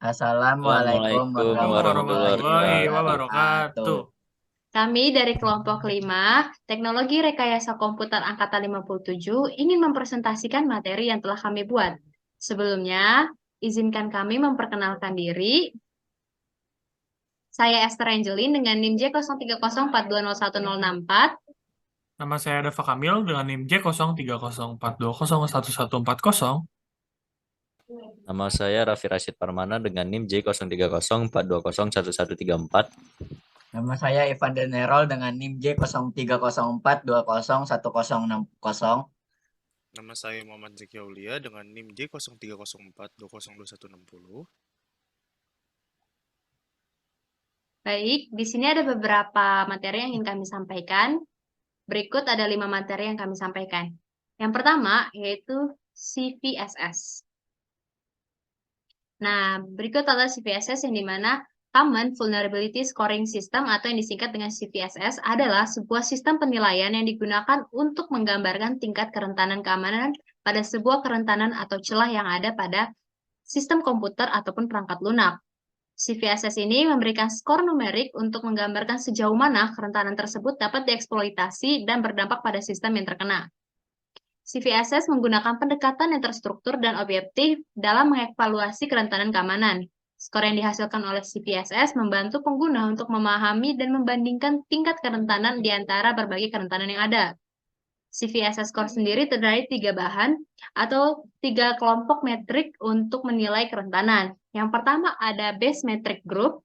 Assalamualaikum Assalamualaikum warahmatullahi warahmatullahi Warahmatullahi wabarakatuh. wabarakatuh. Kami dari kelompok 5, Teknologi Rekayasa Komputer Angkatan 57, ingin mempresentasikan materi yang telah kami buat. Sebelumnya, izinkan kami memperkenalkan diri. Saya Esther Angelin dengan NIM J0304201064. Nama saya Dava Kamil dengan NIM J0304201140. Nama saya Raffi Rashid Parmana dengan NIM J0304201134. Nama saya Ivan Denerol dengan NIM J030420101060. Nama saya Muhammad Zeki Aulia dengan NIM J0304202160. Baik, di sini ada beberapa materi yang ingin kami sampaikan. Berikut ada 5 materi yang kami sampaikan. Yang pertama yaitu CVSS. Nah, berikut adalah CVSS yang dimana Common Vulnerability Scoring System atau yang disingkat dengan CVSS adalah sebuah sistem penilaian yang digunakan untuk menggambarkan tingkat kerentanan keamanan pada sebuah kerentanan atau celah yang ada pada sistem komputer ataupun perangkat lunak. CVSS ini memberikan skor numerik untuk menggambarkan sejauh mana kerentanan tersebut dapat dieksploitasi dan berdampak pada sistem yang terkena. CVSS menggunakan pendekatan yang terstruktur dan objektif dalam mengevaluasi kerentanan keamanan. Skor yang dihasilkan oleh CVSS membantu pengguna untuk memahami dan membandingkan tingkat kerentanan di antara berbagai kerentanan yang ada. CVSS score sendiri terdiri 3 bahan atau 3 kelompok metrik untuk menilai kerentanan. Yang pertama ada base metric group.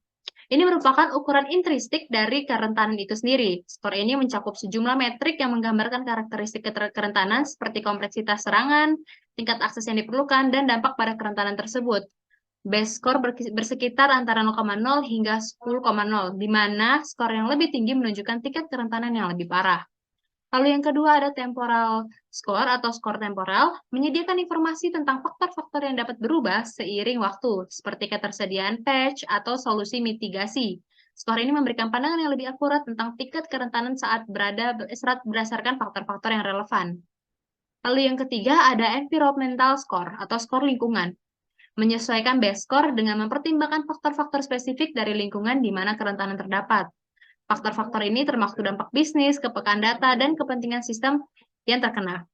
Ini merupakan ukuran intrinsik dari kerentanan itu sendiri. Skor ini mencakup sejumlah metrik yang menggambarkan karakteristik kerentanan seperti kompleksitas serangan, tingkat akses yang diperlukan, dan dampak pada kerentanan tersebut. Base score bersekitar antara 0,0 hingga 10,0, di mana skor yang lebih tinggi menunjukkan tingkat kerentanan yang lebih parah. Lalu yang kedua ada temporal score atau skor temporal, menyediakan informasi tentang faktor-faktor yang dapat berubah seiring waktu, seperti ketersediaan patch atau solusi mitigasi. Skor ini memberikan pandangan yang lebih akurat tentang tingkat kerentanan saat berdasarkan faktor-faktor yang relevan. Lalu yang ketiga ada environmental score atau skor lingkungan, menyesuaikan base score dengan mempertimbangkan faktor-faktor spesifik dari lingkungan di mana kerentanan terdapat. Faktor-faktor ini termasuk dampak bisnis, kepekaan data, dan kepentingan sistem yang terkena.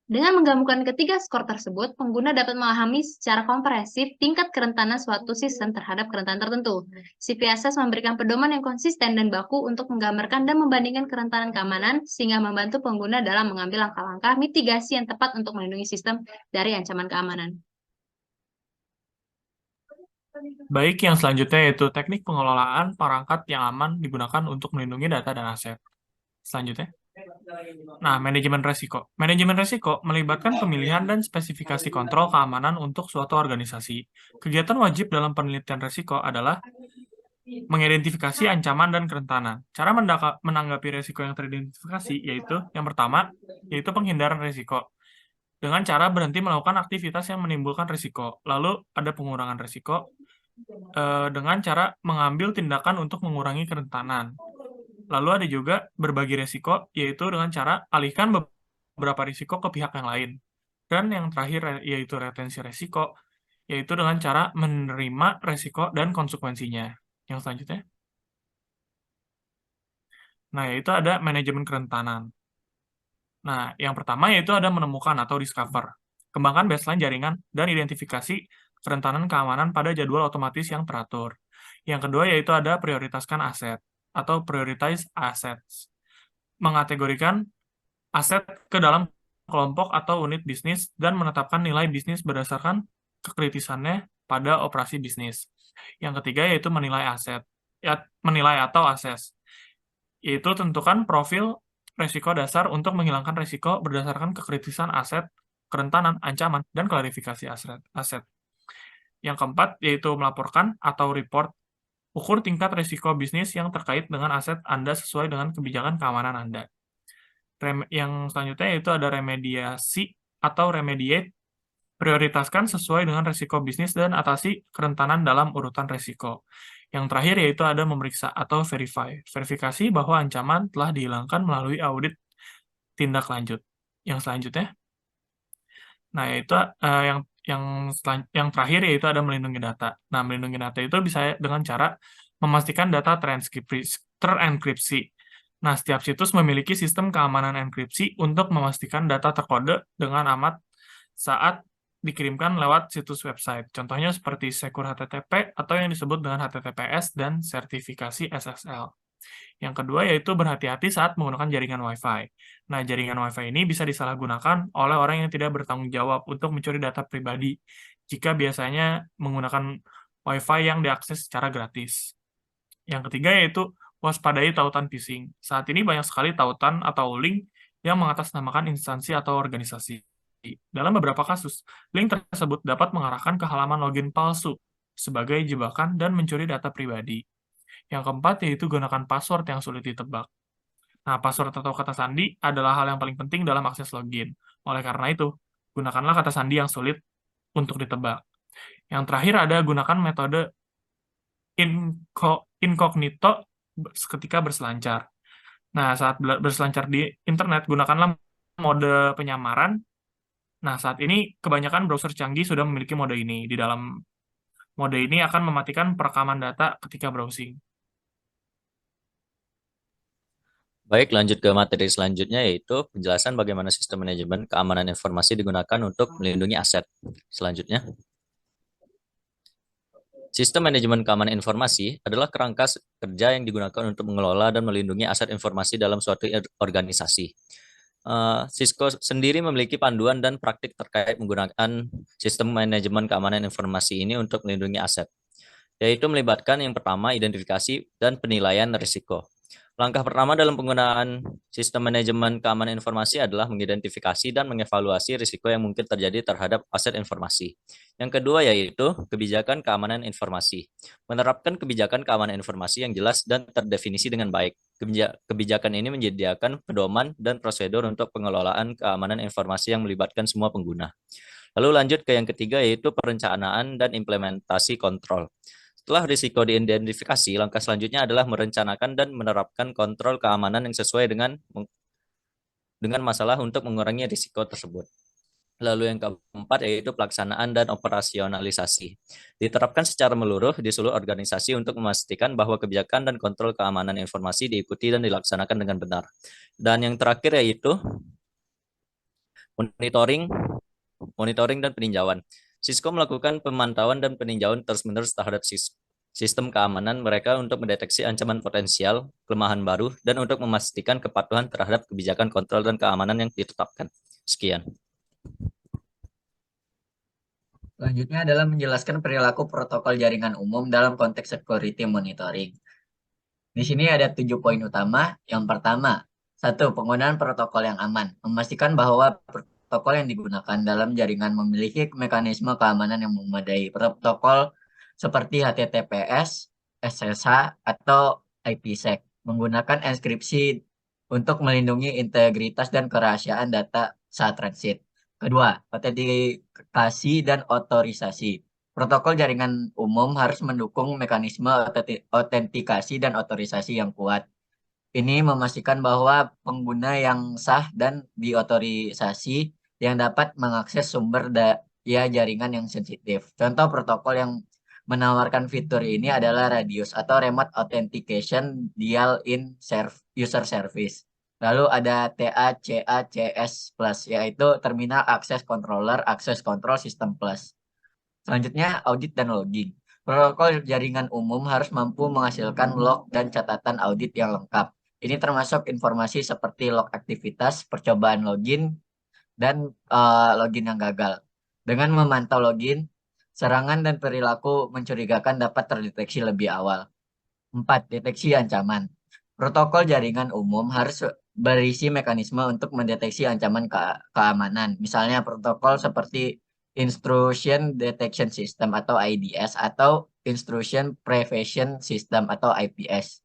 Dengan menggabungkan ketiga skor tersebut, pengguna dapat memahami secara komprehensif tingkat kerentanan suatu sistem terhadap kerentanan tertentu. CVSS memberikan pedoman yang konsisten dan baku untuk menggambarkan dan membandingkan kerentanan keamanan, sehingga membantu pengguna dalam mengambil langkah-langkah mitigasi yang tepat untuk melindungi sistem dari ancaman keamanan. Baik, yang selanjutnya yaitu teknik pengelolaan perangkat yang aman digunakan untuk melindungi data dan aset. Selanjutnya. Nah, manajemen resiko. Manajemen resiko melibatkan pemilihan dan spesifikasi kontrol keamanan untuk suatu organisasi. Kegiatan wajib dalam penelitian resiko adalah mengidentifikasi ancaman dan kerentanan. Cara menanggapi resiko yang teridentifikasi yaitu yang pertama, yaitu penghindaran resiko. Dengan cara berhenti melakukan aktivitas yang menimbulkan resiko. Lalu ada pengurangan resiko dengan cara mengambil tindakan untuk mengurangi kerentanan. Lalu ada juga berbagi resiko, yaitu dengan cara alihkan beberapa risiko ke pihak yang lain. Dan yang terakhir yaitu retensi resiko, yaitu dengan cara menerima resiko dan konsekuensinya. Yang selanjutnya. Nah, yaitu ada manajemen kerentanan. Nah, yang pertama yaitu ada menemukan atau discover. Kembangkan baseline jaringan dan identifikasi kerentanan keamanan pada jadwal otomatis yang teratur. Yang kedua yaitu ada prioritaskan aset atau prioritize assets. Mengategorikan aset ke dalam kelompok atau unit bisnis dan menetapkan nilai bisnis berdasarkan kekritisannya pada operasi bisnis. Yang ketiga yaitu menilai aset, menilai atau akses, yaitu tentukan profil resiko dasar untuk menghilangkan resiko berdasarkan kekritisan aset, kerentanan, ancaman, dan klarifikasi aset. Yang keempat yaitu melaporkan atau report, ukur tingkat resiko bisnis yang terkait dengan aset Anda sesuai dengan kebijakan keamanan Anda. Yang selanjutnya yaitu ada remediasi atau remediate, prioritaskan sesuai dengan resiko bisnis dan atasi kerentanan dalam urutan resiko. Yang terakhir yaitu ada memeriksa atau verify, verifikasi bahwa ancaman telah dihilangkan melalui audit tindak lanjut. Yang selanjutnya, nah yaitu yang terakhir yaitu ada melindungi data. Nah, melindungi data itu bisa dengan cara memastikan data terenkripsi. Nah, setiap situs memiliki sistem keamanan enkripsi untuk memastikan data terkode dengan aman saat dikirimkan lewat situs website. Contohnya seperti Secure HTTP atau yang disebut dengan HTTPS dan sertifikasi SSL. Yang kedua yaitu berhati-hati saat menggunakan jaringan Wi-Fi. Nah, jaringan Wi-Fi ini bisa disalahgunakan oleh orang yang tidak bertanggung jawab untuk mencuri data pribadi jika biasanya menggunakan Wi-Fi yang diakses secara gratis. Yang ketiga yaitu waspadai tautan phishing. Saat ini banyak sekali tautan atau link yang mengatasnamakan instansi atau organisasi. Dalam beberapa kasus, link tersebut dapat mengarahkan ke halaman login palsu sebagai jebakan dan mencuri data pribadi. Yang keempat yaitu gunakan password yang sulit ditebak. Nah, password atau kata sandi adalah hal yang paling penting dalam akses login. Oleh karena itu, gunakanlah kata sandi yang sulit untuk ditebak. Yang terakhir ada gunakan metode incognito ketika berselancar. Nah, saat berselancar di internet, gunakanlah mode penyamaran. Nah, saat ini kebanyakan browser canggih sudah memiliki mode ini. Di dalam mode ini akan mematikan perekaman data ketika browsing. Baik, lanjut ke materi selanjutnya yaitu penjelasan bagaimana sistem manajemen keamanan informasi digunakan untuk melindungi aset. Selanjutnya, sistem manajemen keamanan informasi adalah kerangka kerja yang digunakan untuk mengelola dan melindungi aset informasi dalam suatu organisasi. Cisco sendiri memiliki panduan dan praktik terkait menggunakan sistem manajemen keamanan informasi ini untuk melindungi aset, yaitu melibatkan yang pertama identifikasi dan penilaian risiko. Langkah pertama dalam penggunaan sistem manajemen keamanan informasi adalah mengidentifikasi dan mengevaluasi risiko yang mungkin terjadi terhadap aset informasi. Yang kedua yaitu kebijakan keamanan informasi. Menerapkan kebijakan keamanan informasi yang jelas dan terdefinisi dengan baik. Kebijakan ini menyediakan pedoman dan prosedur untuk pengelolaan keamanan informasi yang melibatkan semua pengguna. Lalu lanjut ke yang ketiga yaitu perencanaan dan implementasi kontrol. Setelah risiko diidentifikasi, langkah selanjutnya adalah merencanakan dan menerapkan kontrol keamanan yang sesuai dengan masalah untuk mengurangi risiko tersebut. Lalu yang keempat yaitu pelaksanaan dan operasionalisasi. Diterapkan secara menyeluruh di seluruh organisasi untuk memastikan bahwa kebijakan dan kontrol keamanan informasi diikuti dan dilaksanakan dengan benar. Dan yang terakhir yaitu monitoring dan peninjauan. Cisco melakukan pemantauan dan peninjauan terus-menerus terhadap sistem keamanan mereka untuk mendeteksi ancaman potensial, kelemahan baru, dan untuk memastikan kepatuhan terhadap kebijakan kontrol dan keamanan yang ditetapkan. Sekian. Selanjutnya adalah menjelaskan perilaku protokol jaringan umum dalam konteks security monitoring. Di sini ada 7 poin utama. Yang pertama, 1. Penggunaan protokol yang aman. Memastikan bahwa protokol yang digunakan dalam jaringan memiliki mekanisme keamanan yang memadai. Protokol seperti HTTPS, SSH, atau IPsec. Menggunakan enkripsi untuk melindungi integritas dan kerahasiaan data saat transit. Kedua, autentikasi dan otorisasi. Protokol jaringan umum harus mendukung mekanisme autentikasi dan otorisasi yang kuat. Ini memastikan bahwa pengguna yang sah dan diotorisasi yang dapat mengakses sumber daya jaringan yang sensitif. Contoh protokol yang menawarkan fitur ini adalah Radius atau Remote Authentication Dial-in User Service. Lalu ada TACACS Plus, yaitu Terminal Access Controller Access Control System Plus. Selanjutnya, audit dan logging. Protokol jaringan umum harus mampu menghasilkan log dan catatan audit yang lengkap. Ini termasuk informasi seperti log aktivitas, percobaan login, dan login yang gagal. Dengan memantau login, serangan dan perilaku mencurigakan dapat terdeteksi lebih awal. 4. Deteksi ancaman. Protokol jaringan umum harus berisi mekanisme untuk mendeteksi ancaman keamanan. Misalnya protokol seperti Intrusion Detection System atau IDS atau Intrusion Prevention System atau IPS.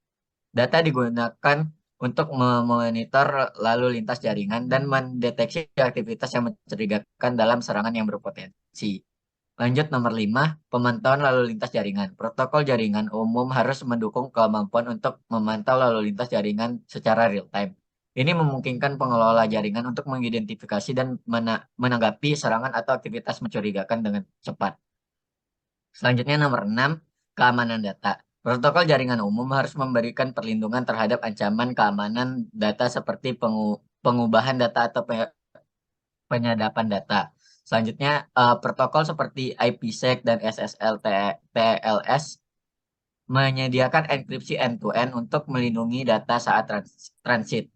Data digunakan untuk memonitor lalu lintas jaringan dan mendeteksi aktivitas yang mencurigakan dalam serangan yang berpotensi. Lanjut nomor 5, pemantauan lalu lintas jaringan. Protokol jaringan umum harus mendukung kemampuan untuk memantau lalu lintas jaringan secara real time. Ini memungkinkan pengelola jaringan untuk mengidentifikasi dan menanggapi serangan atau aktivitas mencurigakan dengan cepat. Selanjutnya nomor 6, keamanan data. Protokol jaringan umum harus memberikan perlindungan terhadap ancaman keamanan data seperti pengubahan data atau penyadapan data. Selanjutnya, protokol seperti IPsec dan SSL TLS menyediakan enkripsi end-to-end untuk melindungi data saat transit.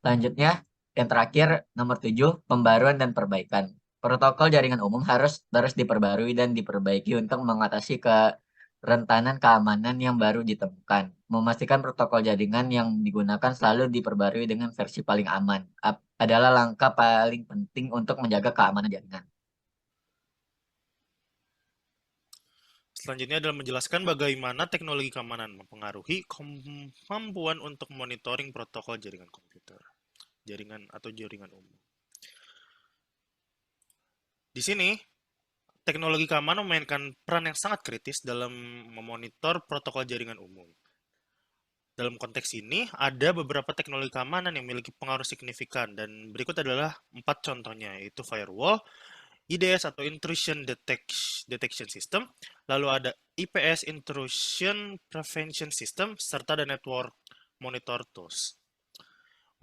Selanjutnya, yang terakhir, nomor 7, pembaruan dan perbaikan. Protokol jaringan umum harus terus diperbarui dan diperbaiki untuk mengatasi kerentanan keamanan yang baru ditemukan. Memastikan protokol jaringan yang digunakan selalu diperbarui dengan versi paling aman adalah langkah paling penting untuk menjaga keamanan jaringan. Selanjutnya adalah menjelaskan bagaimana teknologi keamanan mempengaruhi kemampuan untuk monitoring protokol jaringan komputer, jaringan atau jaringan umum. Di sini, teknologi keamanan memainkan peran yang sangat kritis dalam memonitor protokol jaringan umum. Dalam konteks ini, ada beberapa teknologi keamanan yang memiliki pengaruh signifikan, dan berikut adalah 4 contohnya, yaitu firewall, IDS atau Intrusion Detection System, lalu ada IPS Intrusion Prevention System, serta ada Network Monitor Tools.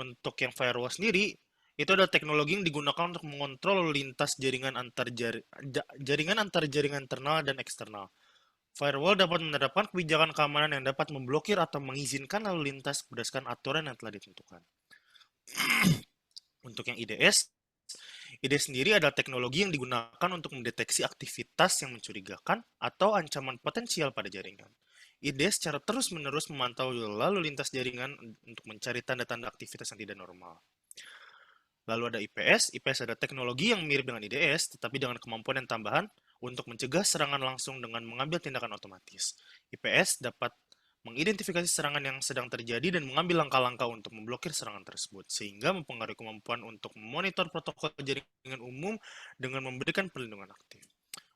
Untuk yang firewall sendiri, itu adalah teknologi yang digunakan untuk mengontrol lintas jaringan antar jaringan internal dan eksternal. Firewall dapat menerapkan kebijakan keamanan yang dapat memblokir atau mengizinkan lalu lintas berdasarkan aturan yang telah ditentukan. Untuk yang IDS sendiri adalah teknologi yang digunakan untuk mendeteksi aktivitas yang mencurigakan atau ancaman potensial pada jaringan. IDS secara terus-menerus memantau lalu lintas jaringan untuk mencari tanda-tanda aktivitas yang tidak normal. Lalu ada IPS. IPS adalah teknologi yang mirip dengan IDS, tetapi dengan kemampuan yang tambahan untuk mencegah serangan langsung dengan mengambil tindakan otomatis. IPS dapat mengidentifikasi serangan yang sedang terjadi dan mengambil langkah-langkah untuk memblokir serangan tersebut, sehingga mempengaruhi kemampuan untuk memonitor protokol jaringan umum dengan memberikan perlindungan aktif.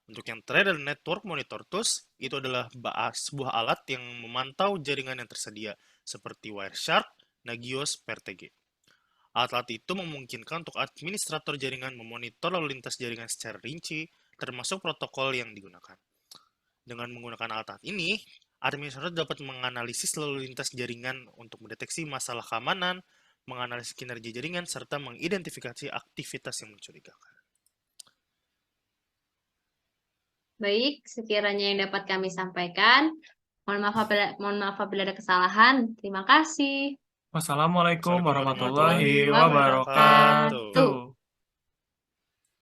Untuk yang terakhir adalah Network Monitor Tools, itu adalah sebuah alat yang memantau jaringan yang tersedia, seperti Wireshark, Nagios, PRTG. Alat-alat itu memungkinkan untuk administrator jaringan memonitor lalu lintas jaringan secara rinci, termasuk protokol yang digunakan. Dengan menggunakan alat-alat ini, administrator dapat menganalisis lalu lintas jaringan untuk mendeteksi masalah keamanan, menganalisis kinerja jaringan, serta mengidentifikasi aktivitas yang mencurigakan. Baik, sekiranya yang dapat kami sampaikan. Mohon maaf apabila ada kesalahan. Terima kasih. Wassalamualaikum Assalamualaikum warahmatullahi warahmatullahi wabarakatuh. wabarakatuh.